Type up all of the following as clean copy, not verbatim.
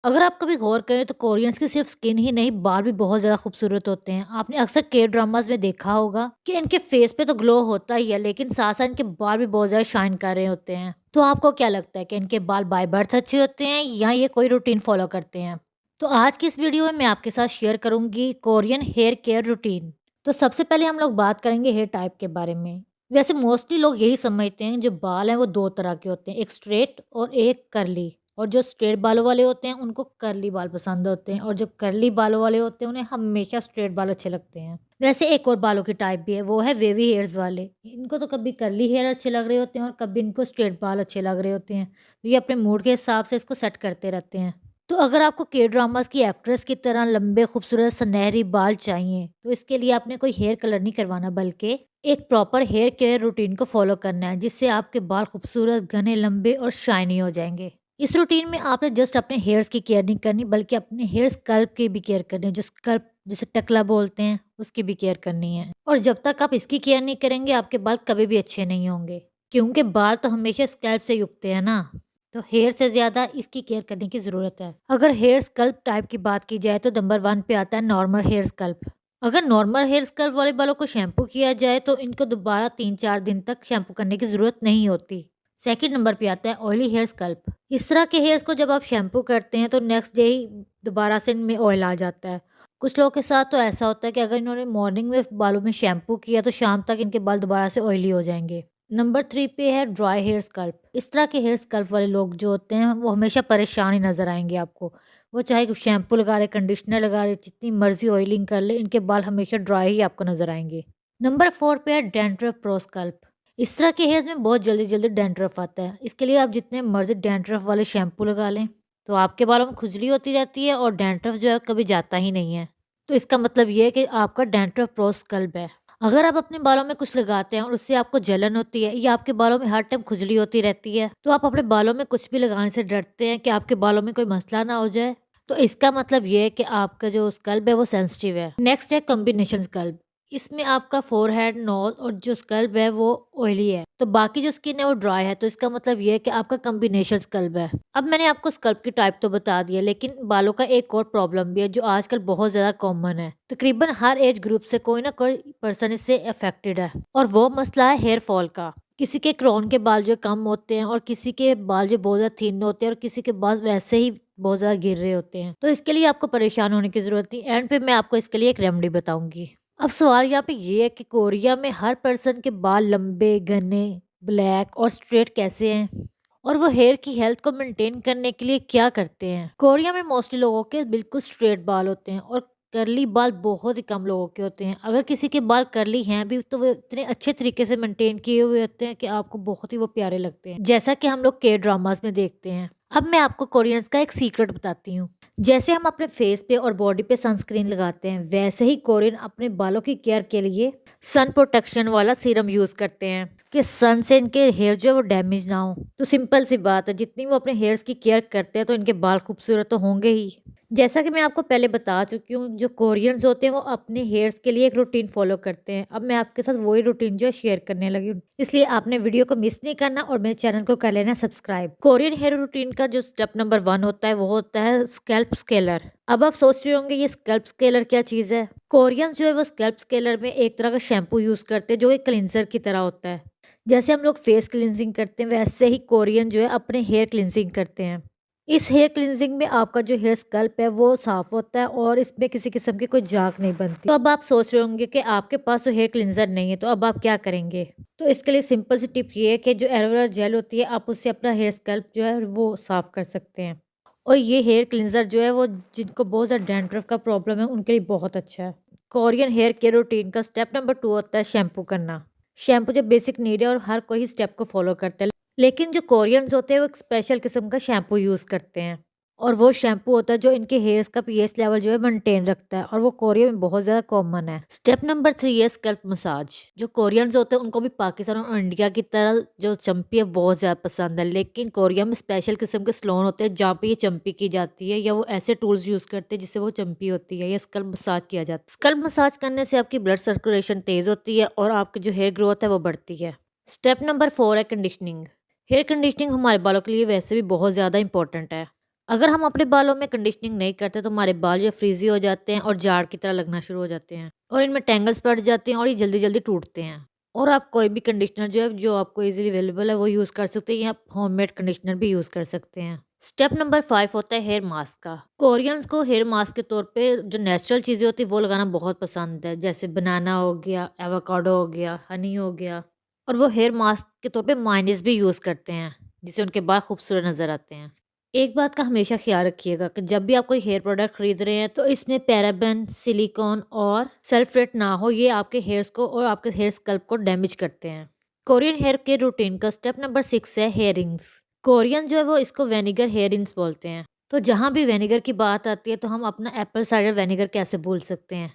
अगर आप कभी गौर करें तो कोरियंस की सिर्फ स्किन ही नहीं, बाल भी बहुत ज़्यादा खूबसूरत होते हैं। आपने अक्सर के ड्रामास में देखा होगा कि इनके फेस पे तो ग्लो होता ही है, लेकिन साथ साथ इनके बाल भी बहुत ज़्यादा शाइन कर रहे होते हैं। तो आपको क्या लगता है कि इनके बाल बाय बर्थ अच्छे होते हैं या ये कोई रूटीन फॉलो करते हैं? तो आज की इस वीडियो में मैं आपके साथ शेयर करूंगी कोरियन हेयर केयर रूटीन। तो सबसे पहले हम लोग बात करेंगे हेयर टाइप के बारे में। वैसे मोस्टली लोग यही समझते हैं जो बाल हैं वो दो तरह के होते हैं, एक स्ट्रेट और एक करली। और जो स्ट्रेट बालों वाले होते हैं उनको करली बाल पसंद होते हैं, और जो करली बालों वाले होते हैं उन्हें हमेशा स्ट्रेट बाल अच्छे लगते हैं। वैसे एक और बालों की टाइप भी है, वो है वेवी हेयर्स वाले। इनको तो कभी करली हेयर अच्छे लग रहे होते हैं और कभी इनको स्ट्रेट बाल अच्छे लग रहे होते हैं। तो ये अपने मूड के हिसाब से इसको सेट करते रहते हैं। तो अगर आपको के ड्रामास की एक्ट्रेस की तरह लंबे खूबसूरत सुनहरी बाल चाहिए तो इसके लिए आपने कोई हेयर कलर नहीं करवाना, बल्कि एक प्रॉपर हेयर केयर रूटीन को फॉलो करना है, जिससे आपके बाल खूबसूरत, घने, लंबे और शाइनी हो जाएंगे। इस रूटीन में आपने जस्ट अपने हेयर्स की केयर नहीं करनी, बल्कि अपने हेयर स्कल्प की भी केयर करनी है। जो स्कल्प जिसे टकला बोलते हैं उसकी भी केयर करनी है। और जब तक आप इसकी केयर नहीं करेंगे आपके बाल कभी भी अच्छे नहीं होंगे, क्योंकि बाल तो हमेशा स्कल्प से ही उगते हैं ना। तो हेयर से ज्यादा इसकी केयर करने की जरूरत है। अगर हेयर स्कल्प टाइप की बात की जाए तो नंबर 1 पे आता है नॉर्मल हेयर स्कल्प। अगर नॉर्मल हेयर स्कल्प वाले बालों को शैम्पू किया जाए तो इनको दोबारा 3-4 दिन तक शैम्पू करने की जरूरत नहीं होती। सेकंड नंबर पे आता है ऑयली हेयर स्कल्प। इस तरह के हेयर्स को जब आप शैम्पू करते हैं तो नेक्स्ट डे ही दोबारा से इनमें ऑयल आ जाता है। कुछ लोगों के साथ तो ऐसा होता है कि अगर इन्होंने मॉर्निंग में बालों में शैम्पू किया तो शाम तक इनके बाल दोबारा से ऑयली हो जाएंगे। नंबर 3 पे है ड्राई हेयर स्कल्प। इस तरह के हेयर स्कल्प वाले लोग जो होते हैं वो हमेशा परेशान ही नजर आएंगे आपको। वो चाहे शैम्पू लगा रहे, कंडीशनर लगा रहे, जितनी मर्जी ऑयलिंग कर ले, इनके बाल हमेशा ड्राई ही आपको नजर आएंगे। नंबर 4 पे है डैंड्रफ प्रो स्कल्प। इस तरह के हेयर्स में बहुत जल्दी जल्दी डैंड्रफ आता है। इसके लिए आप जितने मर्जी डैंड्रफ वाले शैम्पू लगा लें तो आपके बालों में खुजली होती रहती है और डैंड्रफ जो है कभी जाता ही नहीं है। तो इसका मतलब ये है कि आपका डैंड्रफ प्रो स्कल्प है। अगर आप अपने बालों में कुछ लगाते हैं और उससे आपको जलन होती है या आपके बालों में हर टाइम खुजली होती रहती है, तो आप अपने बालों में कुछ भी लगाने से डरते हैं कि आपके बालों में कोई मसला ना हो जाए, तो इसका मतलब ये है कि आपका जो स्कल्प है वो सेंसिटिव है। नेक्स्ट है कॉम्बिनेशन स्कल्प। इसमें आपका फोरहेड, नोज और जो स्कल्प है वो ऑयली है, तो बाकी जो स्किन है वो ड्राई है। तो इसका मतलब ये है कि आपका कॉम्बिनेशन स्कल्प है। अब मैंने आपको स्कल्प की टाइप तो बता दिया, लेकिन बालों का एक और प्रॉब्लम भी है जो आजकल बहुत ज्यादा कॉमन है। तकरीबन हर एज ग्रुप से कोई ना कोई पर्सन इससे अफेक्टेड है, और वो मसला है हेयर फॉल का। किसी के क्रोन के बाल जो कम होते हैं और किसी के बाल जो बहुत ज्यादा थिन होते हैं और किसी के बाल वैसे ही बहुत ज्यादा गिर रहे होते हैं। तो इसके लिए आपको परेशान होने की जरूरत नहीं, एंड पे मैं आपको इसके लिए एक रेमेडी बताऊंगी। अब सवाल यहाँ पे ये है कि कोरिया में हर पर्सन के बाल लंबे, घने, ब्लैक और स्ट्रेट कैसे हैं, और वो हेयर की हेल्थ को मेंटेन करने के लिए क्या करते हैं। कोरिया में मोस्टली लोगों के बिल्कुल स्ट्रेट बाल होते हैं और करली बाल बहुत ही कम लोगों के होते हैं। अगर किसी के बाल करली हैं भी तो वो इतने अच्छे तरीके से मेंटेन किए हुए होते हैं कि आपको बहुत ही वो प्यारे लगते हैं, जैसा कि हम लोग के ड्रामास में देखते हैं। अब मैं आपको कोरियंस का एक सीक्रेट बताती हूँ। जैसे हम अपने फेस पे और बॉडी पे सनस्क्रीन लगाते हैं, वैसे ही कोरियन अपने बालों की केयर के लिए सन प्रोटेक्शन वाला सीरम यूज करते हैं कि सन से इनके हेयर जो है वो डैमेज ना हो। तो सिंपल सी बात है, जितनी वो अपने हेयर्स की केयर करते हैं तो इनके बाल खूबसूरत तो होंगे ही। जैसा कि मैं आपको पहले बता चुकी हूँ, जो कोरियंस होते हैं वो अपने हेयर्स के लिए एक रूटीन फॉलो करते हैं। अब मैं आपके साथ वही रूटीन जो है शेयर करने लगी हूँ, इसलिए आपने वीडियो को मिस नहीं करना और मेरे चैनल को कर लेना सब्सक्राइब। कोरियन हेयर रूटीन का जो स्टेप नंबर 1 होता है वो होता है स्कैल्प स्केलर। अब आप सोच रहे होंगे ये स्कैल्प स्केलर क्या चीज है। कोरियंस जो है वो स्कैल्प स्केलर में एक तरह का शैम्पू यूज करते हैं जो एक क्लिनजर की तरह होता है। जैसे हम लोग फेस क्लिनजिंग करते हैं वैसे ही कोरियन जो है अपने हेयर क्लिनजिंग करते हैं। इस हेयर क्लिनजिंग में आपका जो हेयर स्कल्प है वो साफ होता है और इसमें किसी किस्म की कोई झाग नहीं बनती। तो अब आप सोच रहे होंगे कि आपके पास तो हेयर क्लिनजर नहीं है, तो अब आप क्या करेंगे। तो इसके लिए सिंपल सी टिप ये है कि जो एलोवेरा जेल होती है आप उससे अपना हेयर स्कल्प जो है वो साफ कर सकते हैं। और ये हेयर क्लिनजर जो है वो जिनको बहुत ज़्यादा डैंड्रफ का प्रॉब्लम है उनके लिए बहुत अच्छा है। कोरियन हेयर केयर रूटीन का स्टेप नंबर 2 होता है शैम्पू करना। शैम्पू जो बेसिक नीड है और हर कोई स्टेप को फॉलो करता है, लेकिन जो कोरियंस होते हैं वो एक स्पेशल किस्म का शैम्पू यूज़ करते हैं, और वो शैम्पू होता है जो इनके हेयर्स का पीएच लेवल जो है मेंटेन रखता है, और वो कोरिया में बहुत ज़्यादा कॉमन है। स्टेप नंबर 3 है स्कैल्प मसाज। जो कोरियंस होते हैं उनको भी पाकिस्तान और इंडिया की तरह जो चंपी है बहुत ज़्यादा पसंद है, लेकिन कोरिया में स्पेशल किस्म के सलोन होते हैं जहाँ पे ये चंपी की जाती है, या वो ऐसे टूल्स यूज़ करते हैं जिससे वो चंपी होती है, या स्कैल्प मसाज किया जाता है। स्कैल्प मसाज करने से आपकी ब्लड सर्कुलेशन तेज़ होती है और आपकी जो हेयर ग्रोथ है वो बढ़ती है। स्टेप नंबर 4 है कंडीशनिंग। हेयर कंडीशनिंग हमारे बालों के लिए वैसे भी बहुत ज़्यादा इंपॉर्टेंट है। अगर हम अपने बालों में कंडीशनिंग नहीं करते तो हमारे बाल जो फ्रीजी हो जाते हैं और जाड़ की तरह लगना शुरू हो जाते हैं और इनमें टेंगल्स पड़ जाते हैं और ये जल्दी जल्दी टूटते हैं। और आप कोई भी कंडीशनर जो है जो आपको इजीली अवेलेबल है वो यूज़ कर सकते हैं या आप होममेड कंडीशनर भी यूज़ कर सकते हैं। स्टेप नंबर 5 होता है हेयर मास्क का। कोरियंस को हेयर मास्क के तौर पे जो नेचुरल चीज़ें होती है वो लगाना बहुत पसंद है, जैसे बनाना हो गया, एवोकाडो हो गया, हनी हो गया। और वो हेयर मास्क के तौर पे मायोनीज भी यूज़ करते हैं, जिससे उनके बाल खूबसूरत नज़र आते हैं। एक बात का हमेशा ख्याल रखिएगा कि जब भी आप कोई हेयर प्रोडक्ट खरीद रहे हैं तो इसमें पैराबेन, सिलिकॉन और सल्फेट ना हो, ये आपके हेयर्स को और आपके हेयर स्कल्प को डैमेज करते हैं। कोरियन हेयर केयर रूटीन का स्टेप नंबर 6 है हेयरिंग्स। कोरियन जो है वो इसको वेनिगर हेयरिंग्स बोलते हैं। तो जहाँ भी वेनिगर की बात आती है तो हम अपना एप्पल साइडर वेनिगर कैसे भूल सकते हैं।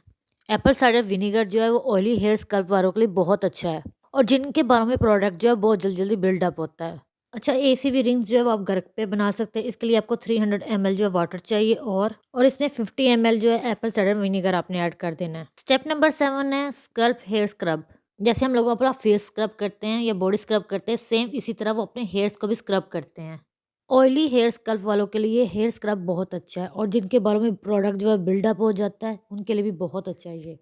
एप्पल साइडर विनीगर जो है वो ऑयली हेयर स्कल्प वालों के लिए बहुत अच्छा है और जिनके बालों में प्रोडक्ट जो है बहुत जल्दी जल्दी बिल्डअप होता है। अच्छा, एसीवी रिंग्स जो है वो आप घर पे बना सकते हैं। इसके लिए आपको 300 ml जो है वाटर चाहिए और इसमें 50 ml जो है एप्पल साइडर विनेगर आपने ऐड कर देना है। स्टेप नंबर 7 है स्कल्प हेयर स्क्रब। जैसे हम लोग अपना फेस स्क्रब करते हैं या बॉडी स्क्रब करते हैं, सेम इसी तरह वो अपने हेयर्स को भी स्क्रब करते हैं। ऑयली हेयर स्कल्प वालों के लिए हेयर स्क्रब बहुत अच्छा है और जिनके बालों में प्रोडक्ट जो है बिल्डअप हो जाता है उनके लिए भी बहुत अच्छा है ये।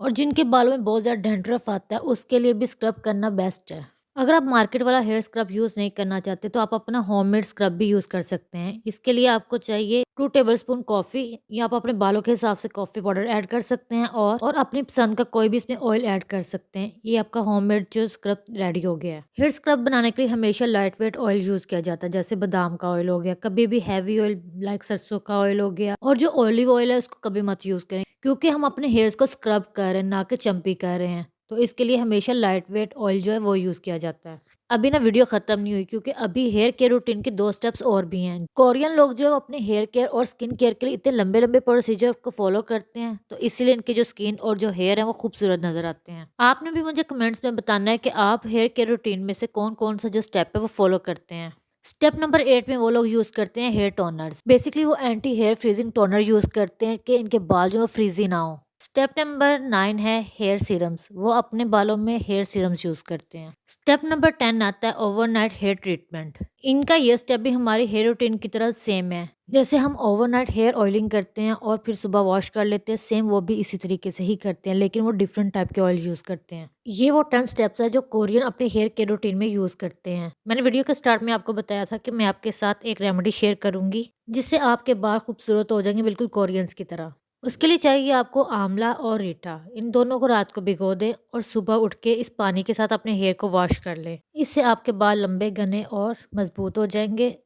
और जिनके बालों में बहुत ज़्यादा डैंड्रफ आता है उसके लिए भी स्क्रब करना बेस्ट है। अगर आप मार्केट वाला हेयर स्क्रब यूज़ नहीं करना चाहते तो आप अपना होममेड स्क्रब भी यूज़ कर सकते हैं। इसके लिए आपको चाहिए 2 टेबलस्पून कॉफ़ी, या आप अपने बालों के हिसाब से कॉफ़ी पाउडर ऐड कर सकते हैं और अपनी पसंद का कोई भी इसमें ऑयल ऐड कर सकते हैं। ये आपका होममेड जो स्क्रब रेडी हो गया है। हेयर स्क्रब बनाने के लिए हमेशा लाइट वेट ऑयल यूज़ किया जाता है, जैसे बादाम का ऑयल हो गया, कभी भी हैवी ऑयल लाइक सरसों का ऑयल हो गया, और जो ऑलिव ऑयल है उसको कभी मत यूज़ करें क्योंकि हम अपने हेयर्स को स्क्रब कर रहे हैं ना कि चंपी कर रहे हैं। तो इसके लिए हमेशा लाइट वेट ऑयल जो है वो यूज़ किया जाता है। अभी ना वीडियो खत्म नहीं हुई क्योंकि अभी हेयर केयर रूटीन के 2 स्टेप्स और भी हैं। कोरियन लोग जो है अपने हेयर केयर और स्किन केयर के लिए इतने लंबे लंबे प्रोसीजर को फॉलो करते हैं, तो इसीलिए इनकी जो स्किन और जो हेयर है वो खूबसूरत नजर आते हैं। आपने भी मुझे कमेंट्स में बताना है कि आप हेयर केयर रूटीन में से कौन कौन सा जो स्टेप है वो फॉलो करते हैं। स्टेप नंबर 8 में वो लोग यूज करते हैं हेयर टोनर्स। बेसिकली वो anti hair frizzing toner use करते हैं कि इनके बाल जो है फ्रीजी ना हो। स्टेप नंबर 9 है हेयर सीरम्स। वो अपने बालों में हेयर सीरम्स यूज करते हैं। स्टेप नंबर 10 आता है ओवरनाइट हेयर ट्रीटमेंट। इनका ये स्टेप भी हमारी हेयर रूटीन की तरह सेम है। जैसे हम ओवरनाइट हेयर ऑयलिंग करते हैं और फिर सुबह वॉश कर लेते हैं, सेम वो भी इसी तरीके से ही करते हैं, लेकिन वो डिफरेंट टाइप के ऑयल यूज करते हैं। ये वो 10 स्टेप्स है जो कोरियन अपने हेयर केयर रूटीन में यूज करते हैं। मैंने वीडियो के स्टार्ट में आपको बताया था कि मैं आपके साथ एक रेमेडी शेयर करूंगी जिससे आपके बाल खूबसूरत हो जाएंगे, बिल्कुल कोरियंस की तरह। उसके लिए चाहिए आपको आंवला और रीठा। इन दोनों को रात को भिगो दें और सुबह उठ के इस पानी के साथ अपने हेयर को वॉश कर लें। इससे आपके बाल लंबे, घने और मजबूत हो जाएंगे